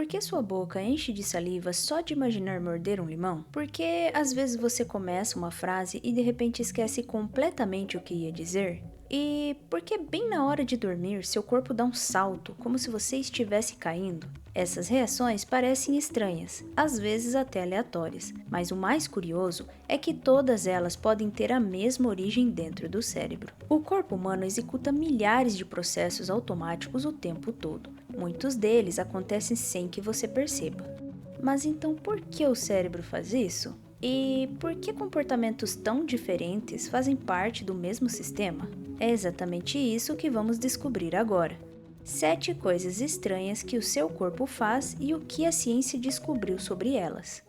Por que sua boca enche de saliva só de imaginar morder um limão? Por que às vezes você começa uma frase e de repente esquece completamente o que ia dizer? E por que bem na hora de dormir seu corpo dá um salto, como se você estivesse caindo? Essas reações parecem estranhas, às vezes até aleatórias, mas o mais curioso é que todas elas podem ter a mesma origem dentro do cérebro. O corpo humano executa milhares de processos automáticos o tempo todo. Muitos deles acontecem sem que você perceba. Mas então por que o cérebro faz isso? E por que comportamentos tão diferentes fazem parte do mesmo sistema? É exatamente isso que vamos descobrir agora. 7 coisas estranhas que o seu corpo faz e o que a ciência descobriu sobre elas.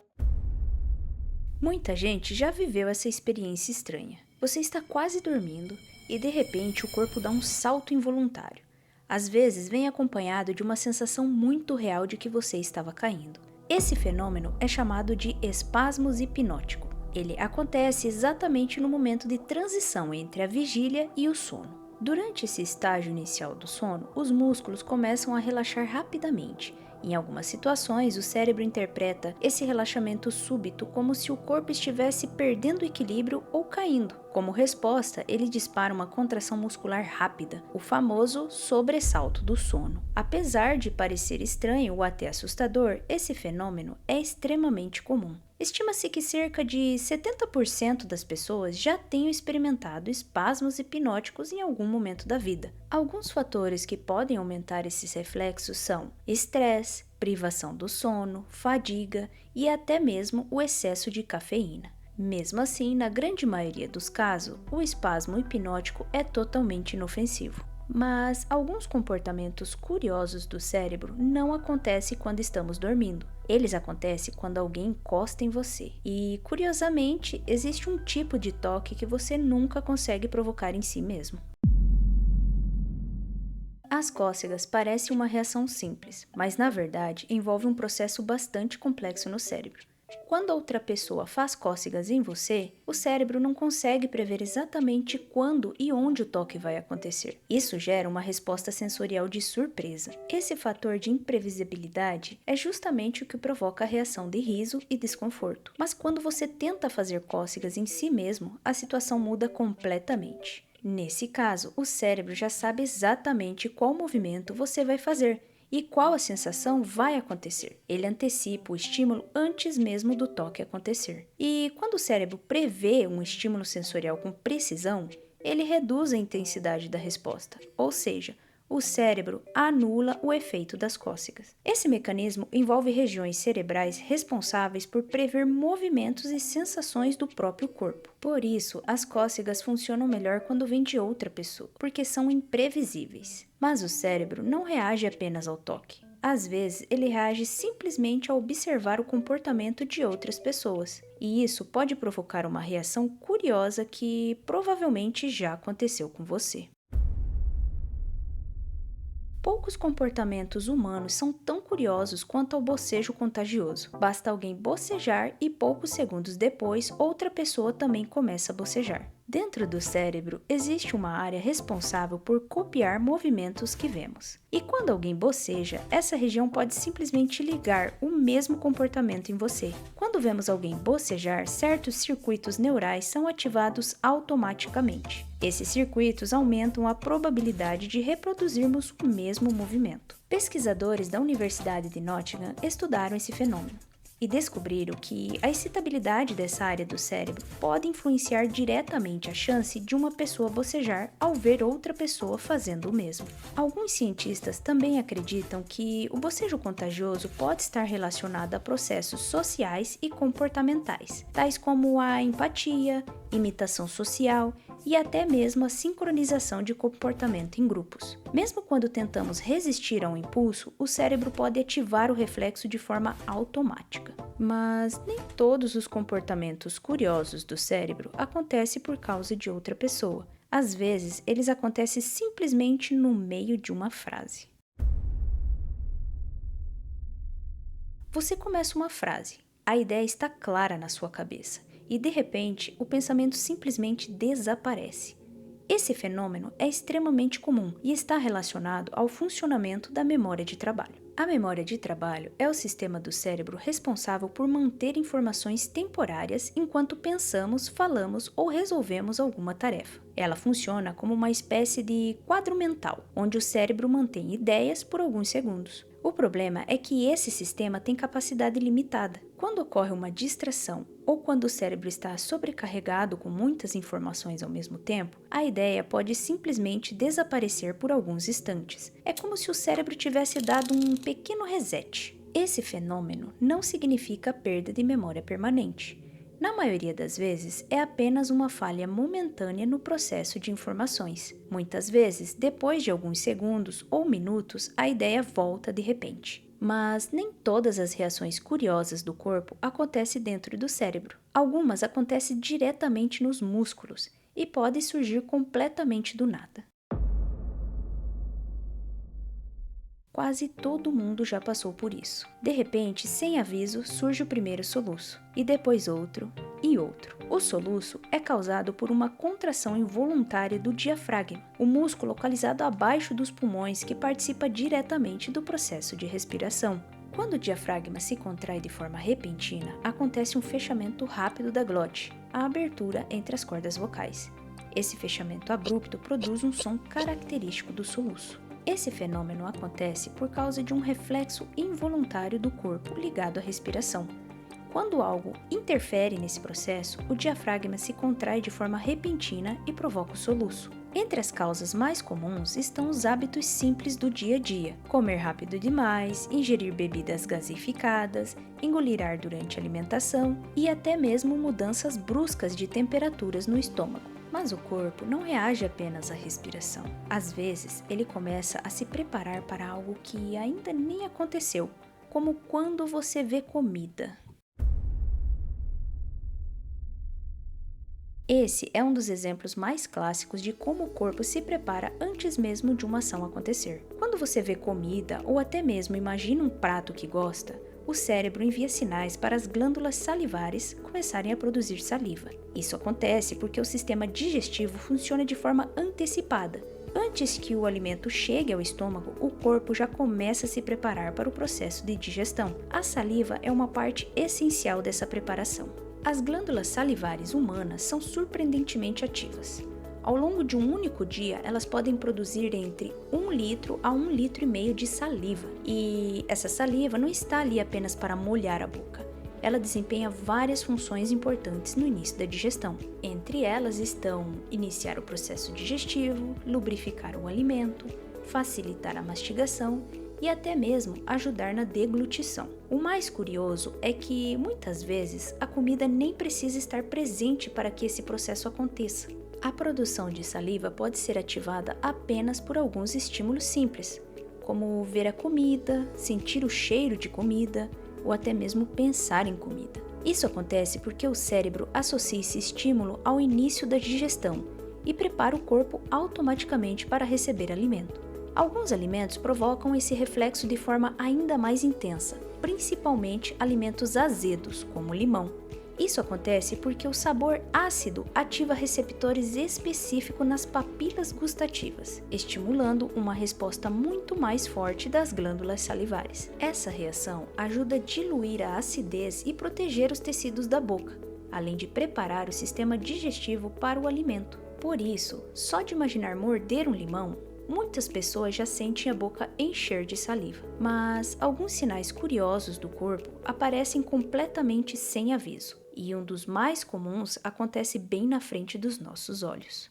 Muita gente já viveu essa experiência estranha. Você está quase dormindo e de repente o corpo dá um salto involuntário. Às vezes vem acompanhado de uma sensação muito real de que você estava caindo. Esse fenômeno é chamado de espasmo hipnótico. Ele acontece exatamente no momento de transição entre a vigília e o sono. Durante esse estágio inicial do sono, os músculos começam a relaxar rapidamente. Em algumas situações, o cérebro interpreta esse relaxamento súbito como se o corpo estivesse perdendo o equilíbrio ou caindo. Como resposta, ele dispara uma contração muscular rápida, o famoso sobressalto do sono. Apesar de parecer estranho ou até assustador, esse fenômeno é extremamente comum. Estima-se que cerca de 70% das pessoas já tenham experimentado espasmos hipnóticos em algum momento da vida. Alguns fatores que podem aumentar esses reflexos são estresse, privação do sono, fadiga e até mesmo o excesso de cafeína. Mesmo assim, na grande maioria dos casos, o espasmo hipnótico é totalmente inofensivo. Mas alguns comportamentos curiosos do cérebro não acontecem quando estamos dormindo. Eles acontecem quando alguém encosta em você. E, curiosamente, existe um tipo de toque que você nunca consegue provocar em si mesmo. As cócegas parecem uma reação simples, mas na verdade envolve um processo bastante complexo no cérebro. Quando outra pessoa faz cócegas em você, o cérebro não consegue prever exatamente quando e onde o toque vai acontecer. Isso gera uma resposta sensorial de surpresa. Esse fator de imprevisibilidade é justamente o que provoca a reação de riso e desconforto. Mas quando você tenta fazer cócegas em si mesmo, a situação muda completamente. Nesse caso, o cérebro já sabe exatamente qual movimento você vai fazer e qual a sensação vai acontecer. Ele antecipa o estímulo antes mesmo do toque acontecer. E quando o cérebro prevê um estímulo sensorial com precisão, ele reduz a intensidade da resposta, ou seja, o cérebro anula o efeito das cócegas. Esse mecanismo envolve regiões cerebrais responsáveis por prever movimentos e sensações do próprio corpo. Por isso, as cócegas funcionam melhor quando vêm de outra pessoa, porque são imprevisíveis. Mas o cérebro não reage apenas ao toque. Às vezes, ele reage simplesmente ao observar o comportamento de outras pessoas. E isso pode provocar uma reação curiosa que provavelmente já aconteceu com você. Poucos comportamentos humanos são tão curiosos quanto ao bocejo contagioso. Basta alguém bocejar e poucos segundos depois, outra pessoa também começa a bocejar. Dentro do cérebro, existe uma área responsável por copiar movimentos que vemos. E quando alguém boceja, essa região pode simplesmente ligar o mesmo comportamento em você. Quando vemos alguém bocejar, certos circuitos neurais são ativados automaticamente. Esses circuitos aumentam a probabilidade de reproduzirmos o mesmo movimento. Pesquisadores da Universidade de Nottingham estudaram esse fenômeno e descobriram que a excitabilidade dessa área do cérebro pode influenciar diretamente a chance de uma pessoa bocejar ao ver outra pessoa fazendo o mesmo. Alguns cientistas também acreditam que o bocejo contagioso pode estar relacionado a processos sociais e comportamentais, tais como a empatia, imitação social e até mesmo a sincronização de comportamento em grupos. Mesmo quando tentamos resistir a um impulso, o cérebro pode ativar o reflexo de forma automática. Mas nem todos os comportamentos curiosos do cérebro acontecem por causa de outra pessoa. Às vezes, eles acontecem simplesmente no meio de uma frase. Você começa uma frase, a ideia está clara na sua cabeça. E de repente, o pensamento simplesmente desaparece. Esse fenômeno é extremamente comum e está relacionado ao funcionamento da memória de trabalho. A memória de trabalho é o sistema do cérebro responsável por manter informações temporárias enquanto pensamos, falamos ou resolvemos alguma tarefa. Ela funciona como uma espécie de quadro mental, onde o cérebro mantém ideias por alguns segundos. O problema é que esse sistema tem capacidade limitada. Quando ocorre uma distração ou quando o cérebro está sobrecarregado com muitas informações ao mesmo tempo, a ideia pode simplesmente desaparecer por alguns instantes. É como se o cérebro tivesse dado um pequeno reset. Esse fenômeno não significa perda de memória permanente. Na maioria das vezes, é apenas uma falha momentânea no processo de informações. Muitas vezes, depois de alguns segundos ou minutos, a ideia volta de repente. Mas nem todas as reações curiosas do corpo acontecem dentro do cérebro. Algumas acontecem diretamente nos músculos e podem surgir completamente do nada. Quase todo mundo já passou por isso. De repente, sem aviso, surge o primeiro soluço, e depois outro e outro. O soluço é causado por uma contração involuntária do diafragma, o músculo localizado abaixo dos pulmões que participa diretamente do processo de respiração. Quando o diafragma se contrai de forma repentina, acontece um fechamento rápido da glote, a abertura entre as cordas vocais. Esse fechamento abrupto produz um som característico do soluço. Esse fenômeno acontece por causa de um reflexo involuntário do corpo ligado à respiração. Quando algo interfere nesse processo, o diafragma se contrai de forma repentina e provoca o soluço. Entre as causas mais comuns estão os hábitos simples do dia a dia: comer rápido demais, ingerir bebidas gasificadas, engolir ar durante a alimentação e até mesmo mudanças bruscas de temperaturas no estômago. Mas o corpo não reage apenas à respiração. Às vezes, ele começa a se preparar para algo que ainda nem aconteceu, como quando você vê comida. Esse é um dos exemplos mais clássicos de como o corpo se prepara antes mesmo de uma ação acontecer. Quando você vê comida ou até mesmo imagina um prato que gosta, o cérebro envia sinais para as glândulas salivares começarem a produzir saliva. Isso acontece porque o sistema digestivo funciona de forma antecipada. Antes que o alimento chegue ao estômago, o corpo já começa a se preparar para o processo de digestão. A saliva é uma parte essencial dessa preparação. As glândulas salivares humanas são surpreendentemente ativas. Ao longo de um único dia, elas podem produzir entre 1 litro a 1,5 litro de saliva. E essa saliva não está ali apenas para molhar a boca. Ela desempenha várias funções importantes no início da digestão. Entre elas estão iniciar o processo digestivo, lubrificar o alimento, facilitar a mastigação e até mesmo ajudar na deglutição. O mais curioso é que, muitas vezes, a comida nem precisa estar presente para que esse processo aconteça. A produção de saliva pode ser ativada apenas por alguns estímulos simples, como ver a comida, sentir o cheiro de comida ou até mesmo pensar em comida. Isso acontece porque o cérebro associa esse estímulo ao início da digestão e prepara o corpo automaticamente para receber alimento. Alguns alimentos provocam esse reflexo de forma ainda mais intensa, principalmente alimentos azedos, como o limão. Isso acontece porque o sabor ácido ativa receptores específicos nas papilas gustativas, estimulando uma resposta muito mais forte das glândulas salivares. Essa reação ajuda a diluir a acidez e proteger os tecidos da boca, além de preparar o sistema digestivo para o alimento. Por isso, só de imaginar morder um limão, muitas pessoas já sentem a boca encher de saliva. Mas alguns sinais curiosos do corpo aparecem completamente sem aviso. E um dos mais comuns acontece bem na frente dos nossos olhos.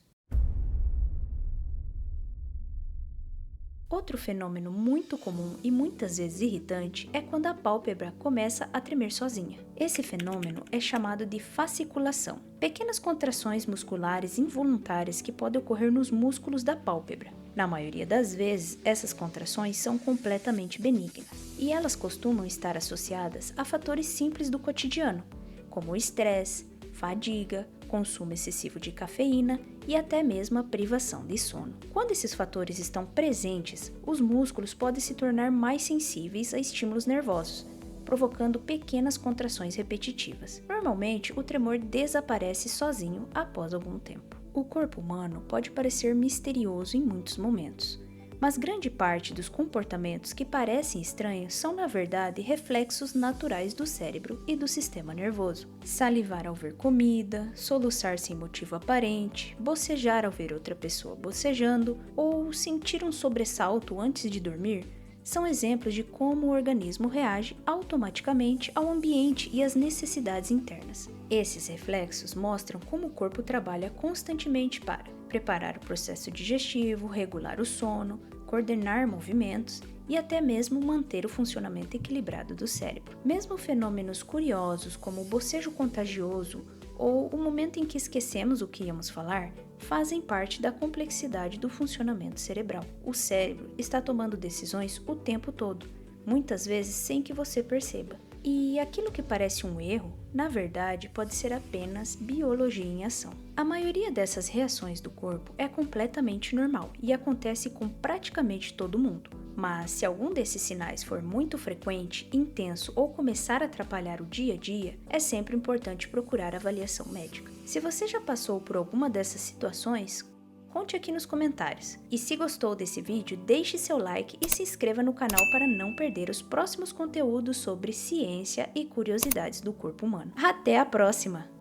Outro fenômeno muito comum e muitas vezes irritante é quando a pálpebra começa a tremer sozinha. Esse fenômeno é chamado de fasciculação, pequenas contrações musculares involuntárias que podem ocorrer nos músculos da pálpebra. Na maioria das vezes, essas contrações são completamente benignas e elas costumam estar associadas a fatores simples do cotidiano, como o estresse, fadiga, consumo excessivo de cafeína e até mesmo a privação de sono. Quando esses fatores estão presentes, os músculos podem se tornar mais sensíveis a estímulos nervosos, provocando pequenas contrações repetitivas. Normalmente, o tremor desaparece sozinho após algum tempo. O corpo humano pode parecer misterioso em muitos momentos, Mas grande parte dos comportamentos que parecem estranhos são, na verdade, reflexos naturais do cérebro e do sistema nervoso. Salivar ao ver comida, soluçar sem motivo aparente, bocejar ao ver outra pessoa bocejando ou sentir um sobressalto antes de dormir são exemplos de como o organismo reage automaticamente ao ambiente e às necessidades internas. Esses reflexos mostram como o corpo trabalha constantemente para preparar o processo digestivo, regular o sono, coordenar movimentos e até mesmo manter o funcionamento equilibrado do cérebro. Mesmo fenômenos curiosos como o bocejo contagioso ou o momento em que esquecemos o que íamos falar fazem parte da complexidade do funcionamento cerebral. O cérebro está tomando decisões o tempo todo, muitas vezes sem que você perceba. E aquilo que parece um erro, na verdade, pode ser apenas biologia em ação. A maioria dessas reações do corpo é completamente normal e acontece com praticamente todo mundo. Mas se algum desses sinais for muito frequente, intenso ou começar a atrapalhar o dia a dia, é sempre importante procurar avaliação médica. Se você já passou por alguma dessas situações, conte aqui nos comentários. E se gostou desse vídeo, deixe seu like e se inscreva no canal para não perder os próximos conteúdos sobre ciência e curiosidades do corpo humano. Até a próxima!